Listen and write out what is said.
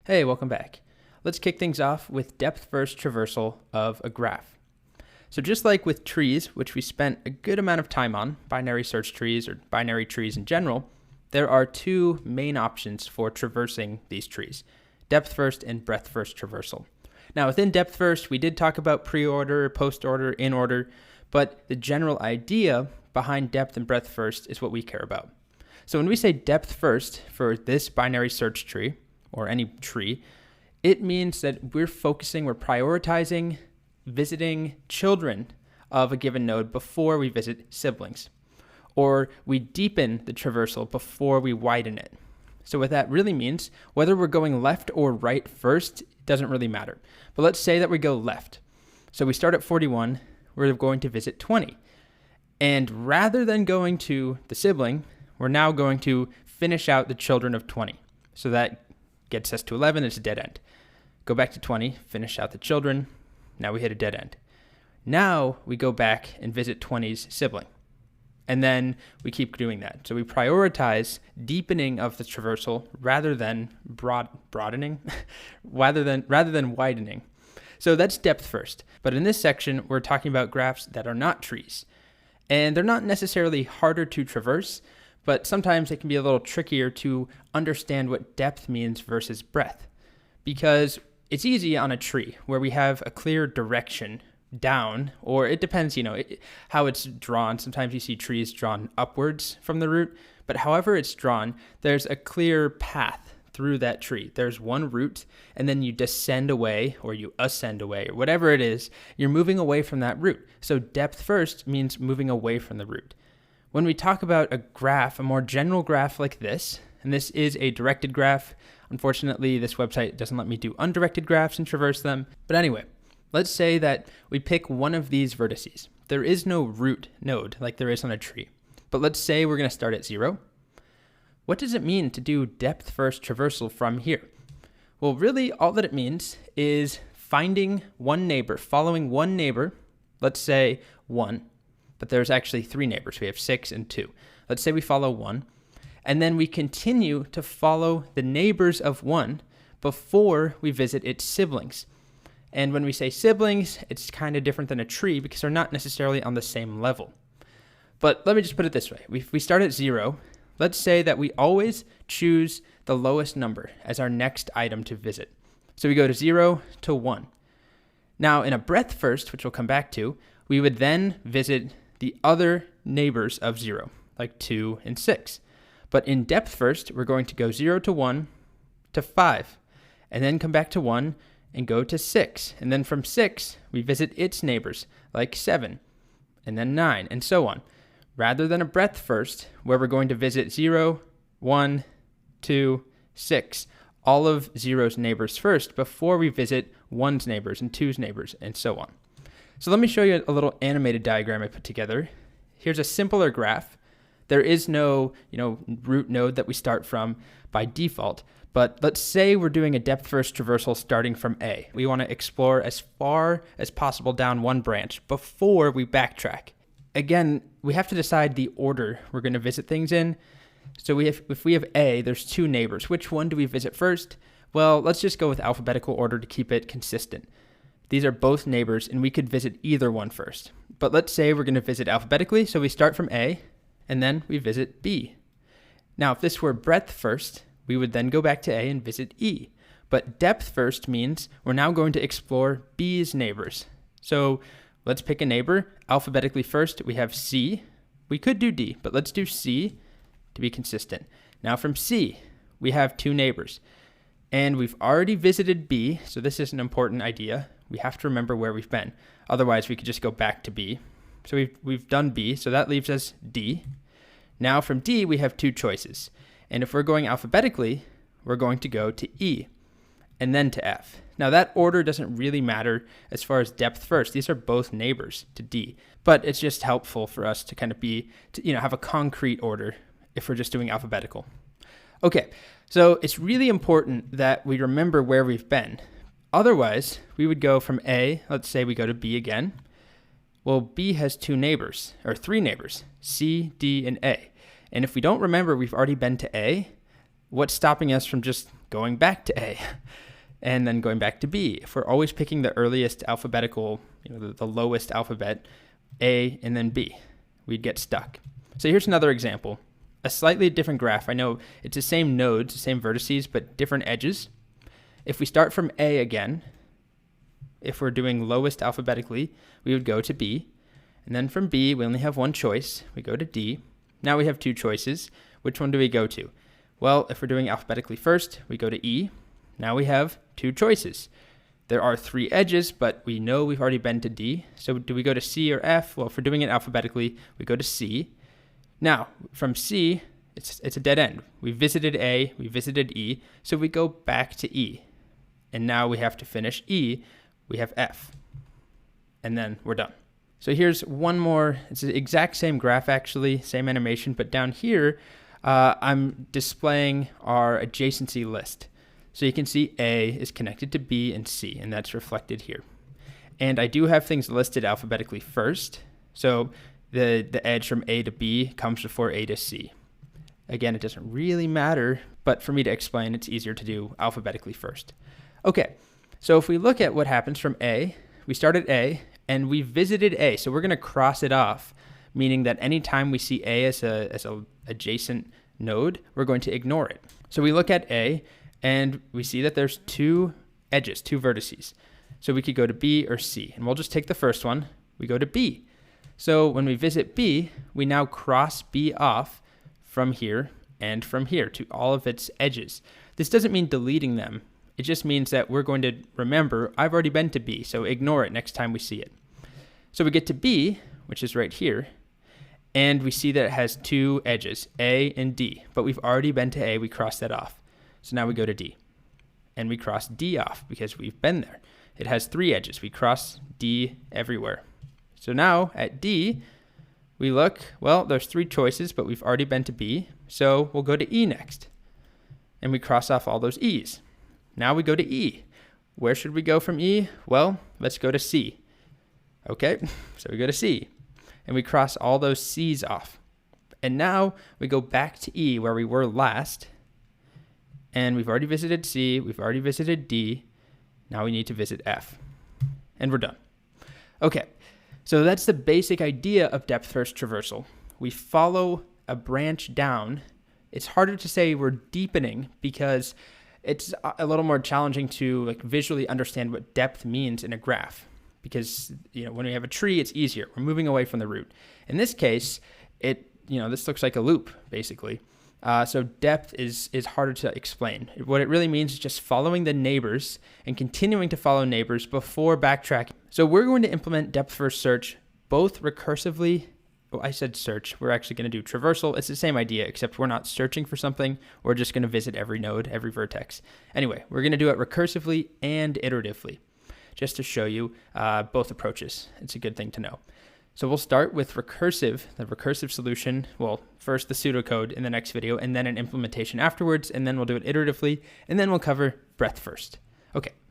Hey, welcome back. Let's kick things off with depth-first traversal of a graph. So just like with trees, which we spent a good amount of time on, binary search trees or binary trees in general, there are two main options for traversing these trees, depth-first and breadth-first traversal. Now within depth-first, we did talk about pre-order, post-order, in-order, but the general idea behind depth and breadth-first is what we care about. So when we say depth-first for this binary search tree, or any tree, it means that we're prioritizing visiting children of a given node before we visit siblings. Or we deepen the traversal before we widen it. So what that really means, whether we're going left or right first, doesn't really matter. But let's say that we go left. So we start at 41, we're going to visit 20. And rather than going to the sibling, we're now going to finish out the children of 20. So that gets us to 11, it's a dead end. Go back to 20, finish out the children, now we hit a dead end. Now we go back and visit 20's sibling. And then we keep doing that. So we prioritize deepening of the traversal rather than broadening, rather than widening. So that's depth first. But in this section, we're talking about graphs that are not trees. And they're not necessarily harder to traverse, but sometimes it can be a little trickier to understand what depth means versus breadth. Because it's easy on a tree where we have a clear direction down, or it depends, how it's drawn. Sometimes you see trees drawn upwards from the root, but however it's drawn, there's a clear path through that tree. There's one root, and then you descend away, or you ascend away, or whatever it is, you're moving away from that root. So depth first means moving away from the root. When we talk about a graph, a more general graph like this, and this is a directed graph. Unfortunately, this website doesn't let me do undirected graphs and traverse them. But anyway, let's say that we pick one of these vertices. There is no root node like there is on a tree. But let's say we're going to start at 0. What does it mean to do depth first traversal from here? Well, really all that it means is finding one neighbor, following one neighbor, let's say 1. But there's actually 3 neighbors. We have 6 and 2. Let's say we follow 1, and then we continue to follow the neighbors of 1 before we visit its siblings. And when we say siblings, it's kind of different than a tree because they're not necessarily on the same level. But let me just put it this way. If we start at 0, let's say that we always choose the lowest number as our next item to visit. So we go to 0 to 1. Now in a breadth first, which we'll come back to, we would then visit the other neighbors of 0, like 2 and 6. But in depth first, we're going to go 0 to 1 to 5, and then come back to 1 and go to 6. And then from 6, we visit its neighbors, like 7, and then 9, and so on. Rather than a breadth first, where we're going to visit 0, 1, 2, 6, all of 0's neighbors first before we visit 1's neighbors and 2's neighbors, and so on. So let me show you a little animated diagram I put together. Here's a simpler graph. There is no, root node that we start from by default, but let's say we're doing a depth first traversal starting from A. We want to explore as far as possible down one branch before we backtrack. Again, we have to decide the order we're going to visit things in. So if we have A, there's 2 neighbors. Which one do we visit first? Well, let's just go with alphabetical order to keep it consistent. These are both neighbors, and we could visit either one first. But let's say we're going to visit alphabetically, so we start from A, and then we visit B. Now, if this were breadth first, we would then go back to A and visit E. But depth first means we're now going to explore B's neighbors. So let's pick a neighbor. Alphabetically first, we have C. We could do D, but let's do C to be consistent. Now from C, we have 2 neighbors. And we've already visited B, so this is an important idea. We have to remember where we've been. Otherwise, we could just go back to B. So we've done B, so that leaves us D. Now from D, we have 2 choices. And if we're going alphabetically, we're going to go to E and then to F. Now that order doesn't really matter as far as depth first. These are both neighbors to D, but it's just helpful for us to kind of have a concrete order if we're just doing alphabetical. Okay, so it's really important that we remember where we've been. Otherwise, we would go from A, let's say we go to B again. Well, B has 3 neighbors, C, D, and A. And if we don't remember we've already been to A, what's stopping us from just going back to A, and then going back to B. If we're always picking the earliest alphabetical, the lowest alphabet, A and then B, we'd get stuck. So here's another example. A slightly different graph. I know it's the same nodes, the same vertices, but different edges. If we start from A again, if we're doing lowest alphabetically, we would go to B. And then from B, we only have one choice. We go to D. Now we have two choices. Which one do we go to? Well, if we're doing alphabetically first, we go to E. Now we have two choices. There are three edges, but we know we've already been to D. So do we go to C or F? Well, if we're doing it alphabetically, we go to C. Now, from C, it's a dead end. We visited A, we visited E, so we go back to E. And now we have to finish E, we have F. And then we're done. So here's one more, it's the exact same graph actually, same animation, but down here, I'm displaying our adjacency list. So you can see A is connected to B and C, and that's reflected here. And I do have things listed alphabetically first. So the edge from A to B comes before A to C. Again, it doesn't really matter, but for me to explain, it's easier to do alphabetically first. Okay, so if we look at what happens from A, we start at A, and we visited A, so we're going to cross it off, meaning that anytime we see A as a adjacent node, we're going to ignore it. So we look at A, and we see that there's two edges, two vertices. So we could go to B or C, and we'll just take the first one. We go to B. So when we visit B, we now cross B off from here and from here to all of its edges. This doesn't mean deleting them. It just means that we're going to remember, I've already been to B, so ignore it next time we see it. So we get to B, which is right here, and we see that it has two edges, A and D, but we've already been to A, we cross that off. So now we go to D, and we cross D off because we've been there. It has three edges. We cross D everywhere. So now at D, we look, well, there's three choices, but we've already been to B, so we'll go to E next. And we cross off all those E's. Now we go to E. Where should we go from E? Well, let's go to C. Okay, so we go to C, and we cross all those C's off. And now we go back to E where we were last, and we've already visited C, we've already visited D, now we need to visit F, and we're done. Okay, so that's the basic idea of depth-first traversal. We follow a branch down. It's harder to say we're deepening because it's a little more challenging to visually understand what depth means in a graph. Because when we have a tree, it's easier. We're moving away from the root. In this case, this looks like a loop basically. So depth is harder to explain. What it really means is just following the neighbors and continuing to follow neighbors before backtracking. So we're going to implement depth-first search both recursively. Oh, I said search. We're actually going to do traversal. It's the same idea, except we're not searching for something. We're just going to visit every node, every vertex. Anyway, we're going to do it recursively and iteratively, just to show you both approaches. It's a good thing to know. So we'll start with the recursive solution. Well, first the pseudocode in the next video, and then an implementation afterwards, and then we'll do it iteratively, and then we'll cover breadth first. Okay,